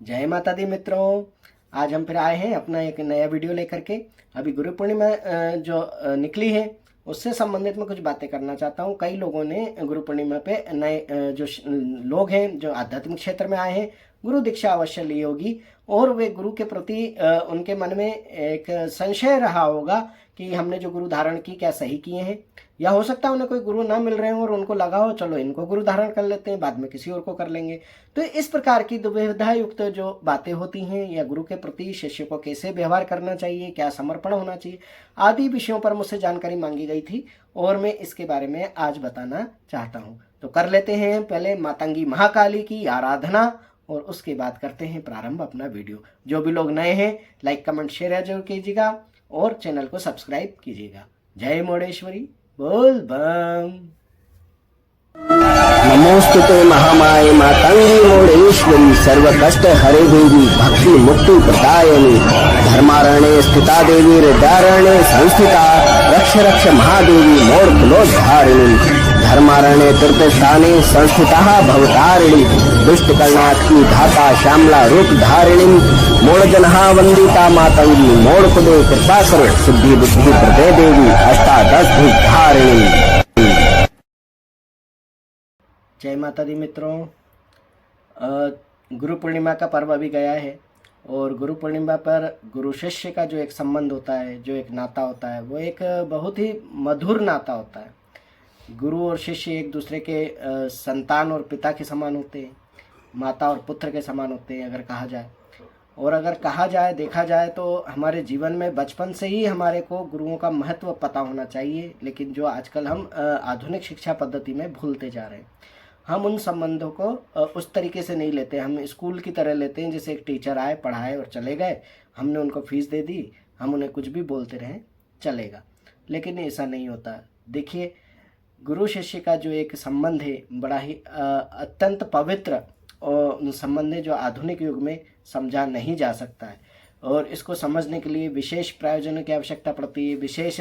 जय माता दी मित्रों। आज हम फिर आए हैं अपना एक नया वीडियो लेकर के। अभी गुरु पूर्णिमा जो निकली है उससे संबंधित मैं कुछ बातें करना चाहता हूँ। कई लोगों ने गुरु पूर्णिमा पे नए लोग हैं जो आध्यात्मिक क्षेत्र में आए हैं, गुरु दीक्षा अवश्य ली होगी और वे गुरु के प्रति उनके मन में एक संशय रहा होगा कि हमने जो गुरु धारण की क्या सही किए हैं, या हो सकता है उन्हें कोई गुरु ना मिल रहे हो और उनको लगा हो चलो इनको गुरु धारण कर लेते हैं, बाद में किसी और को कर लेंगे। तो इस प्रकार की दुविधा युक्त जो बातें होती हैं, या गुरु के प्रति शिष्य को कैसे व्यवहार करना चाहिए, क्या समर्पण होना चाहिए, आदि विषयों पर मुझसे जानकारी मांगी गई थी और मैं इसके बारे में आज बताना चाहता हूँ। तो कर लेते हैं पहले मातंगी महाकाली की आराधना और उसके बाद करते हैं प्रारंभ अपना वीडियो। जो भी लोग नए हैं लाइक कमेंट शेयर जरूर कीजिएगा और चैनल को सब्सक्राइब कीजिएगा। जय मोडेश्वरी, बोल बम। नमोस्तुते महामाये मातंगी मोडेश्वरी सर्व कष्ट हरे देवी भक्ति मुक्ति प्रदायिनी धर्मारण्ये स्थिता देवी हृदयारण्ये संस्थिता रक्ष रक्ष महादेवी मोर कुलोद्धारिणी धर्मारण्ये तीर्थस्थाने संस्थिता भवतारिणी दुष्ट कर्णाटकी धाता श्यामला रूप धारिणी मूलजनहा वंदिता मातंगी मोड़ कुदे कृपा करो सिद्धि बुद्धि प्रदे देवी अष्टादश भुज धारिणी। जय माता दी मित्रों। गुरु पूर्णिमा का पर्व अभी गया है और गुरु पूर्णिमा पर गुरु शिष्य का जो एक संबंध होता है, जो एक नाता होता है, वो एक बहुत ही मधुर नाता होता है। गुरु और शिष्य एक दूसरे के संतान और पिता के समान होते हैं, माता और पुत्र के समान होते हैं अगर कहा जाए। और अगर कहा जाए, देखा जाए तो हमारे जीवन में बचपन से ही हमारे को गुरुओं का महत्व पता होना चाहिए, लेकिन जो आजकल हम आधुनिक शिक्षा पद्धति में भूलते जा रहे हैं। हम उन संबंधों को उस तरीके से नहीं लेते, हम स्कूल की तरह लेते हैं जैसे एक टीचर आए, पढ़ाए और चले गए, हमने उनको फीस दे दी, हम उन्हें कुछ भी बोलते रहें चलेगा। लेकिन ऐसा नहीं होता। देखिए, गुरु शिष्य का जो एक संबंध है बड़ा ही अत्यंत पवित्र और संबंध है जो आधुनिक युग में समझा नहीं जा सकता है। और इसको समझने के लिए विशेष प्रायोजनों की आवश्यकता पड़ती है, विशेष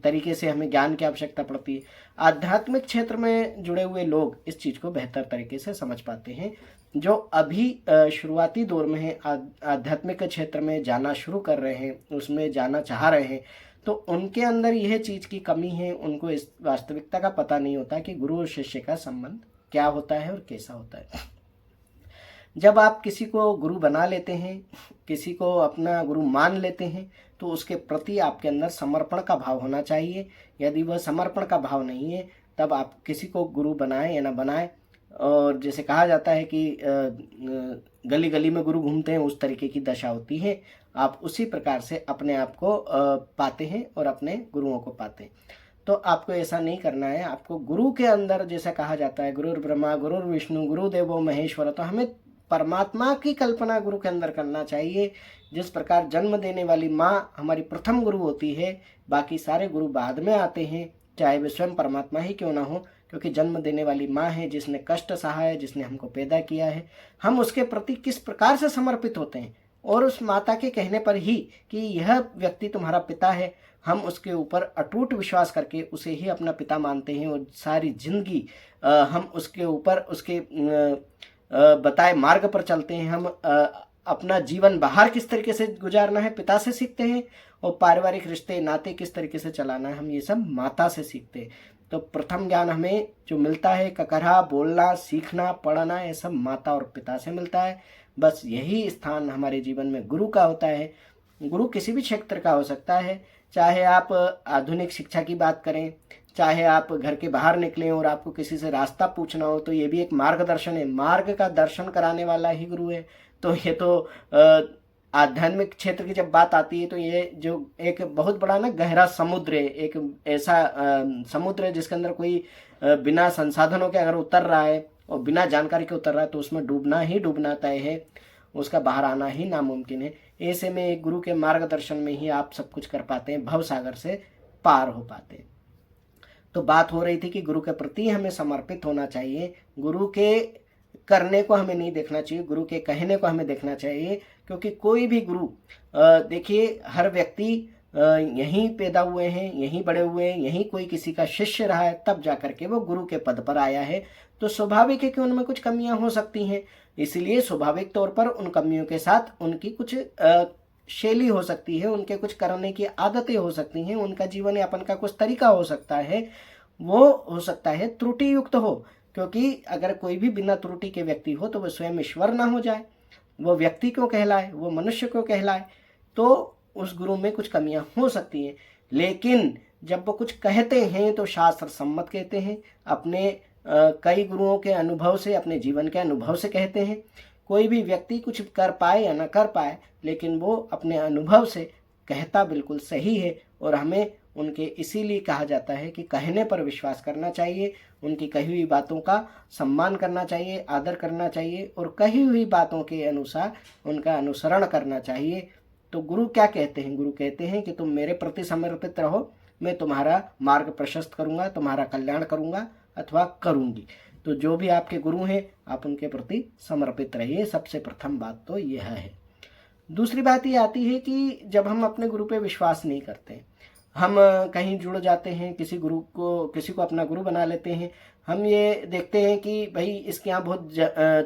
तरीके से हमें ज्ञान की आवश्यकता पड़ती है। आध्यात्मिक क्षेत्र में जुड़े हुए लोग इस चीज़ को बेहतर तरीके से समझ पाते हैं। जो अभी शुरुआती दौर में है, आध्यात्मिक क्षेत्र में जाना शुरू कर रहे हैं, उसमें जाना चाह रहे हैं, तो उनके अंदर यह चीज़ की कमी है। उनको इस वास्तविकता का पता नहीं होता कि गुरु और शिष्य का संबंध क्या होता है और कैसा होता है। जब आप किसी को गुरु बना लेते हैं, किसी को अपना गुरु मान लेते हैं, तो उसके प्रति आपके अंदर समर्पण का भाव होना चाहिए। यदि वह समर्पण का भाव नहीं है तब आप किसी को गुरु बनाएं या ना बनाएं। और जैसे कहा जाता है कि गली गली में गुरु घूमते हैं, उस तरीके की दशा होती है। आप उसी प्रकार से अपने आप को पाते हैं और अपने गुरुओं को पाते हैं। तो आपको ऐसा नहीं करना है। आपको गुरु के अंदर जैसा कहा जाता है गुरुर् ब्रह्मा गुरुर् विष्णु गुरुदेवो महेश्वर, तो हमें परमात्मा की कल्पना गुरु के अंदर करना चाहिए। जिस प्रकार जन्म देने वाली माँ हमारी प्रथम गुरु होती है, बाकी सारे गुरु बाद में आते हैं, चाहे वे स्वयं परमात्मा ही क्यों ना हो, क्योंकि जन्म देने वाली माँ है जिसने कष्ट सहा है, जिसने हमको पैदा किया है। हम उसके प्रति किस प्रकार से समर्पित होते हैं, और उस माता के कहने पर ही कि यह व्यक्ति तुम्हारा पिता है, हम उसके ऊपर अटूट विश्वास करके उसे ही अपना पिता मानते हैं और सारी जिंदगी हम उसके ऊपर उसके बताए मार्ग पर चलते हैं। हम अपना जीवन बाहर किस तरीके से गुजारना है पिता से सीखते हैं, और पारिवारिक रिश्ते नाते किस तरीके से चलाना है हम ये सब माता से सीखते हैं। तो प्रथम ज्ञान हमें जो मिलता है, ककरहा बोलना, सीखना, पढ़ना, ये सब माता और पिता से मिलता है। बस यही स्थान हमारे जीवन में गुरु का होता है। गुरु किसी भी क्षेत्र का हो सकता है, चाहे आप आधुनिक शिक्षा की बात करें, चाहे आप घर के बाहर निकलें और आपको किसी से रास्ता पूछना हो, तो ये भी एक मार्गदर्शन है। मार्ग का दर्शन कराने वाला ही गुरु है। तो ये तो आध्यात्मिक क्षेत्र की जब बात आती है तो ये जो एक बहुत बड़ा ना गहरा समुद्र है, एक ऐसा समुद्र है जिसके अंदर कोई बिना संसाधनों के अगर उतर रहा है और बिना जानकारी के उतर रहा है तो उसमें डूबना ही डूबना तय है, उसका बाहर आना ही नामुमकिन है। ऐसे में एक गुरु के मार्गदर्शन में ही आप सब कुछ कर पाते हैं, भव सागर से पार हो पाते हैं। तो बात हो रही थी कि गुरु के प्रति हमें समर्पित होना चाहिए। गुरु के करने को हमें नहीं देखना चाहिए, गुरु के कहने को हमें देखना चाहिए। क्योंकि कोई भी गुरु, देखिए, हर व्यक्ति यहीं पैदा हुए हैं, यहीं बड़े हुए हैं, यहीं कोई किसी का शिष्य रहा है, तब जाकर के वो गुरु के पद पर आया है। तो स्वाभाविक है कि उनमें कुछ कमियां हो सकती हैं। इसलिए स्वाभाविक तौर पर उन कमियों के साथ उनकी कुछ शैली हो सकती है, उनके कुछ करने की आदतें हो सकती हैं, उनका जीवन यापन का कुछ तरीका हो सकता है, वो हो सकता है त्रुटि युक्त हो। क्योंकि अगर कोई भी बिना त्रुटि के व्यक्ति हो तो वह स्वयं ईश्वर ना हो जाए, वो व्यक्ति क्यों कहलाए, वो मनुष्य क्यों कहलाए। तो उस गुरु में कुछ कमियां हो सकती हैं, लेकिन जब वो कुछ कहते हैं तो शास्त्र सम्मत कहते हैं, अपने कई गुरुओं के अनुभव से, अपने जीवन के अनुभव से कहते हैं। कोई भी व्यक्ति कुछ कर पाए या ना कर पाए, लेकिन वो अपने अनुभव से कहता बिल्कुल सही है। और हमें उनके इसीलिए कहा जाता है कि कहने पर विश्वास करना चाहिए, उनकी कही हुई बातों का सम्मान करना चाहिए, आदर करना चाहिए और कही हुई बातों के अनुसार उनका अनुसरण करना चाहिए। तो गुरु क्या कहते हैं? गुरु कहते हैं कि तुम मेरे प्रति समर्पित रहो, मैं तुम्हारा मार्ग प्रशस्त करूंगा, तुम्हारा कल्याण करूंगा अथवा करूंगी। तो जो भी आपके गुरु हैं आप उनके प्रति समर्पित रहिए। सबसे प्रथम बात तो यह है। दूसरी बात ये आती है कि जब हम अपने गुरु पे विश्वास नहीं करते, हम कहीं जुड़ जाते हैं, किसी को अपना गुरु बना लेते हैं। हम ये देखते हैं कि भाई इसके यहाँ बहुत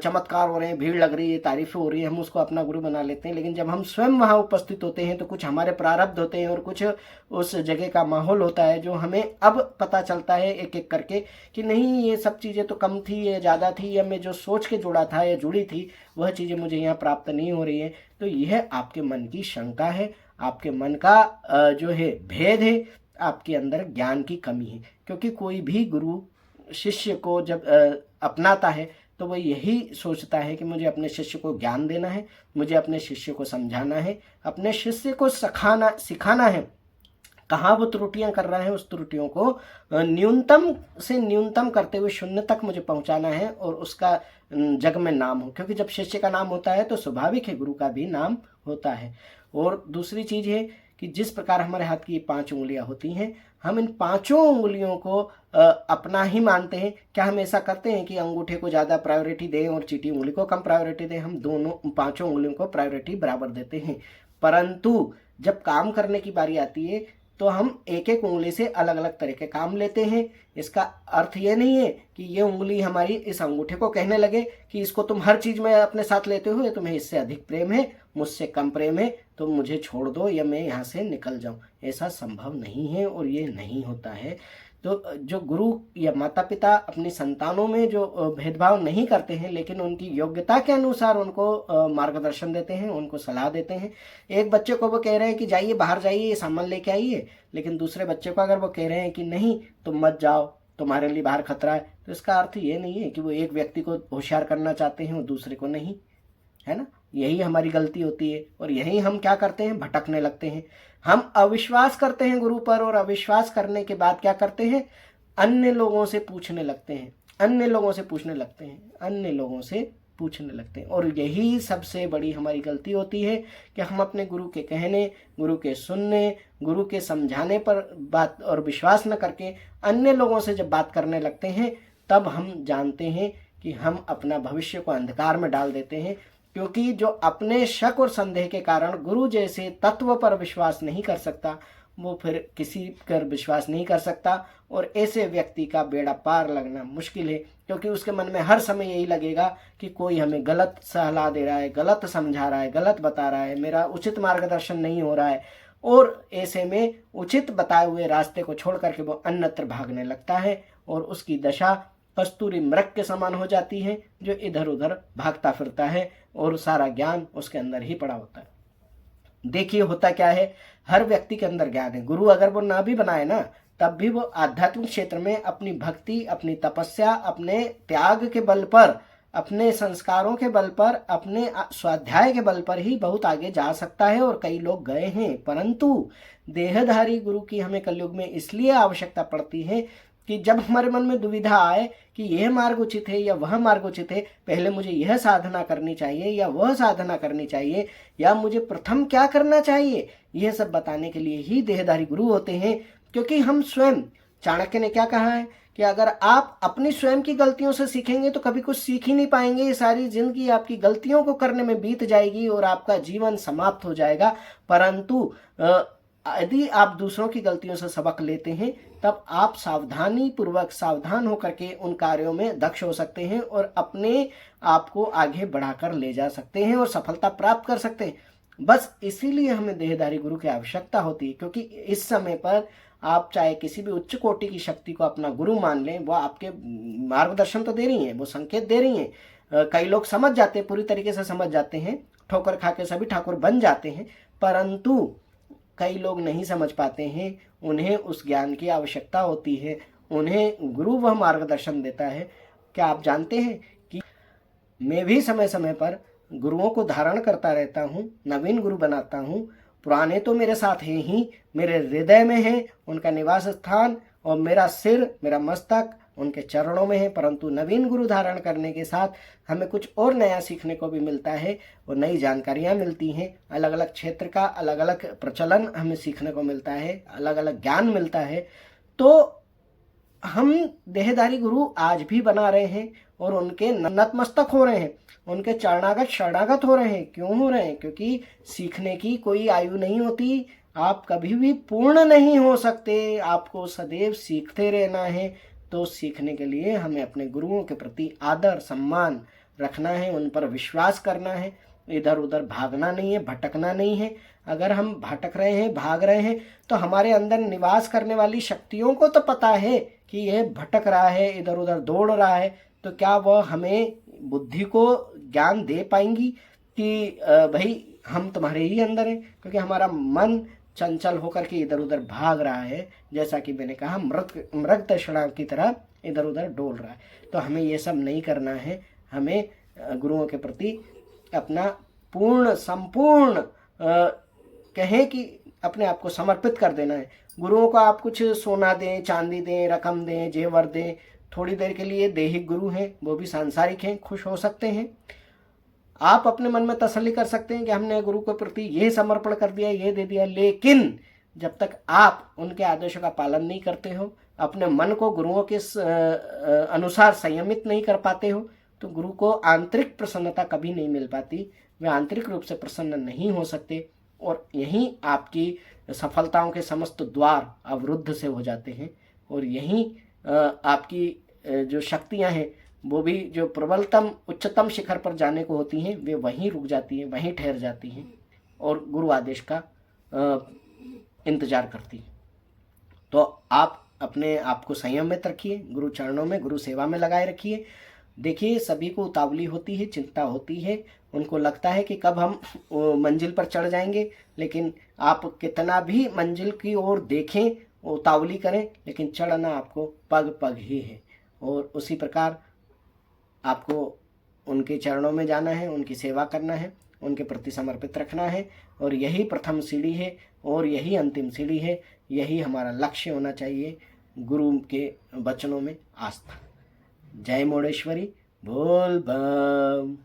चमत्कार हो रहे हैं, भीड़ लग रही है, तारीफें हो रही है, हम उसको अपना गुरु बना लेते हैं। लेकिन जब हम स्वयं वहाँ उपस्थित होते हैं तो कुछ हमारे प्रारब्ध होते हैं और कुछ उस जगह का माहौल होता है जो हमें अब पता चलता है एक एक करके कि नहीं, ये सब चीज़ें तो कम थी, ये ज़्यादा थी, या मैं जो सोच के जुड़ा था या जुड़ी थी वह चीज़ें मुझे यहाँ प्राप्त नहीं हो रही है। तो यह आपके मन की शंका है, आपके मन का जो है भेद है, आपके अंदर ज्ञान की कमी है। क्योंकि कोई भी गुरु शिष्य को जब अपनाता है तो वह यही सोचता है कि मुझे अपने शिष्य को ज्ञान देना है, मुझे अपने शिष्य को समझाना है, अपने शिष्य को सिखाना है। कहाँ वो त्रुटियां कर रहा है, उस त्रुटियों को न्यूनतम से न्यूनतम करते हुए शून्य तक मुझे पहुंचाना है और उसका जग में नाम हो। क्योंकि जब शिष्य का नाम होता है तो स्वाभाविक है गुरु का भी नाम होता है। और दूसरी चीज है कि जिस प्रकार हमारे हाथ की 5 उंगलियां होती हैं, हम इन 5 उंगलियों को अपना ही मानते हैं। क्या हम ऐसा करते हैं कि अंगूठे को ज़्यादा प्रायोरिटी दें और चीटी उंगली को कम प्रायोरिटी दें? हम दोनों 5 उंगलियों को प्रायोरिटी बराबर देते हैं। परंतु जब काम करने की बारी आती है तो हम एक एक उंगली से अलग अलग तरह के काम लेते हैं। इसका अर्थ ये नहीं है कि ये उंगली हमारी इस अंगूठे को कहने लगे कि इसको तुम हर चीज में अपने साथ लेते हो, तुम्हें इससे अधिक प्रेम है, मुझसे कम प्रेम है, तो मुझे छोड़ दो या मैं यहाँ से निकल जाऊं। ऐसा संभव नहीं है और ये नहीं होता है। तो जो गुरु या माता पिता अपनी संतानों में जो भेदभाव नहीं करते हैं, लेकिन उनकी योग्यता के अनुसार उनको मार्गदर्शन देते हैं, उनको सलाह देते हैं। एक बच्चे को वो कह रहे हैं कि जाइए बाहर जाइए, ये सामान लेके आइए, लेकिन दूसरे बच्चे को अगर वो कह रहे हैं कि नहीं तुम मत जाओ, तुम्हारे लिए बाहर खतरा है, तो इसका अर्थ ये नहीं है कि वो एक व्यक्ति को होशियार करना चाहते हैं और दूसरे को नहीं, है ना। यही हमारी गलती होती है और यही हम क्या करते हैं, भटकने लगते हैं। हम अविश्वास करते हैं गुरु पर और अविश्वास करने के बाद क्या करते हैं, अन्य लोगों से पूछने लगते हैं, अन्य लोगों से पूछने लगते हैं, अन्य लोगों से पूछने लगते हैं। और यही सबसे बड़ी हमारी गलती होती है कि हम अपने गुरु के कहने, गुरु के सुनने, गुरु के समझाने पर बात और विश्वास न करके अन्य लोगों से जब बात करने लगते हैं, तब हम जानते हैं कि हम अपना भविष्य को अंधकार में डाल देते हैं। क्योंकि जो अपने शक और संदेह के कारण गुरु जैसे तत्व पर विश्वास नहीं कर सकता, वो फिर किसी पर विश्वास नहीं कर सकता। और ऐसे व्यक्ति का बेड़ा पार लगना मुश्किल है, क्योंकि उसके मन में हर समय यही लगेगा कि कोई हमें गलत सलाह दे रहा है, गलत समझा रहा है, गलत बता रहा है, मेरा उचित मार्गदर्शन नहीं हो रहा है। और ऐसे में उचित बताए हुए रास्ते को छोड़ करके वो अन्यत्र भागने लगता है और उसकी दशा कस्तूरी मृग के समान हो जाती है, जो इधर उधर भागता फिरता है और सारा ज्ञान उसके अंदर ही पड़ा होता है। देखिए होता क्या है, हर व्यक्ति के अंदर ज्ञान है। गुरु अगर वो ना भी बनाए ना, तब भी वो आध्यात्मिक क्षेत्र में अपनी भक्ति, अपनी तपस्या, अपने त्याग के बल पर, अपने संस्कारों के बल पर, अपने स्वाध्याय के बल पर ही बहुत आगे जा सकता है। और कई लोग गए हैं। परंतु देहधारी गुरु की हमें कलयुग में इसलिए आवश्यकता पड़ती है कि जब हमारे मन में दुविधा आए कि यह मार्ग उचित है या वह मार्ग उचित है, पहले मुझे यह साधना करनी चाहिए या वह साधना करनी चाहिए, या मुझे प्रथम क्या करना चाहिए, यह सब बताने के लिए ही देहधारी गुरु होते हैं। क्योंकि हम स्वयं, चाणक्य ने क्या कहा है कि अगर आप अपनी स्वयं की गलतियों से सीखेंगे तो कभी कुछ सीख ही नहीं पाएंगे। ये सारी जिंदगी आपकी गलतियों को करने में बीत जाएगी और आपका जीवन समाप्त हो जाएगा। परंतु यदि आप दूसरों की गलतियों से सबक लेते हैं तब आप सावधानी पूर्वक सावधान होकर के उन कार्यों में दक्ष हो सकते हैं और अपने आप को आगे बढ़ाकर ले जा सकते हैं और सफलता प्राप्त कर सकते हैं। बस इसीलिए हमें देहधारी गुरु की आवश्यकता होती है, क्योंकि इस समय पर आप चाहे किसी भी उच्च कोटि की शक्ति को अपना गुरु मान लें, वो आपके मार्गदर्शन तो दे रही हैं, वो संकेत दे रही हैं। कई लोग समझ जाते हैं, पूरी तरीके से समझ जाते हैं, ठोकर खा के सभी ठाकुर बन जाते हैं, परंतु कई लोग नहीं समझ पाते हैं। उन्हें उस ज्ञान की आवश्यकता होती है, उन्हें गुरु वह मार्गदर्शन देता है। क्या आप जानते हैं कि मैं भी समय समय पर गुरुओं को धारण करता रहता हूँ, नवीन गुरु बनाता हूँ। पुराने तो मेरे साथ हैं ही, मेरे हृदय में है उनका निवास स्थान, और मेरा सिर, मेरा मस्तक उनके चरणों में है। परंतु नवीन गुरु धारण करने के साथ हमें कुछ और नया सीखने को भी मिलता है और नई जानकारियाँ मिलती हैं। अलग अलग क्षेत्र का अलग अलग प्रचलन हमें सीखने को मिलता है, अलग अलग ज्ञान मिलता है। तो हम देहधारी गुरु आज भी बना रहे हैं और उनके नतमस्तक हो रहे हैं, उनके चरणागत शरणागत हो रहे हैं। क्यों हो रहे हैं? क्योंकि सीखने की कोई आयु नहीं होती, आप कभी भी पूर्ण नहीं हो सकते, आपको सदैव सीखते रहना है। तो सीखने के लिए हमें अपने गुरुओं के प्रति आदर सम्मान रखना है, उन पर विश्वास करना है, इधर उधर भागना नहीं है, भटकना नहीं है। अगर हम भटक रहे हैं, भाग रहे हैं, तो हमारे अंदर निवास करने वाली शक्तियों को तो पता है कि यह भटक रहा है, इधर उधर दौड़ रहा है, तो क्या वह हमें बुद्धि को ज्ञान दे पाएंगी कि भाई हम तुम्हारे ही अंदर हैं? क्योंकि हमारा मन चंचल होकर के इधर उधर भाग रहा है, जैसा कि मैंने कहा मृग तृष्णा की तरह इधर उधर डोल रहा है। तो हमें ये सब नहीं करना है। हमें गुरुओं के प्रति अपना पूर्ण संपूर्ण कहें कि अपने आप को समर्पित कर देना है। गुरुओं को आप कुछ सोना दें, चांदी दें, रकम दें, जेवर दें, थोड़ी देर के लिए देहिक गुरु हैं, वो भी सांसारिक हैं, खुश हो सकते हैं। आप अपने मन में तसल्ली कर सकते हैं कि हमने गुरु के प्रति ये समर्पण कर दिया, ये दे दिया, लेकिन जब तक आप उनके आदेशों का पालन नहीं करते हो, अपने मन को गुरुओं के अनुसार संयमित नहीं कर पाते हो, तो गुरु को आंतरिक प्रसन्नता कभी नहीं मिल पाती। वे आंतरिक रूप से प्रसन्न नहीं हो सकते और यहीं आपकी सफलताओं के समस्त द्वार अवरुद्ध से हो जाते हैं। और यहीं आपकी जो शक्तियां हैं वो भी जो प्रबलतम उच्चतम शिखर पर जाने को होती हैं, वे वहीं रुक जाती हैं, वहीं ठहर जाती हैं और गुरु आदेश का इंतजार करती हैं। तो आप अपने आप को संयमित रखिए, गुरु चरणों में, गुरु सेवा में लगाए रखिए। देखिए, सभी को उतावली होती है, चिंता होती है, उनको लगता है कि कब हम मंजिल पर चढ़ जाएंगे, लेकिन आप कितना भी मंजिल की ओर देखें, उतावली करें, लेकिन चढ़ना आपको पग पग ही है। और उसी प्रकार आपको उनके चरणों में जाना है, उनकी सेवा करना है, उनके प्रति समर्पित रखना है। और यही प्रथम सीढ़ी है और यही अंतिम सीढ़ी है। यही हमारा लक्ष्य होना चाहिए, गुरु के वचनों में आस्था। जय मोड़ेश्वरी, बोल बम।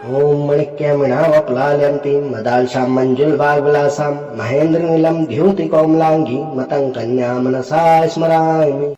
ओम मणिक्यमणावप्लाल्यन्तीं मदालशां मंजुलभागविलासां महेन्द्रनीलं द्युतिकोमलांगी मतं कन्या मनसा स्मरामि।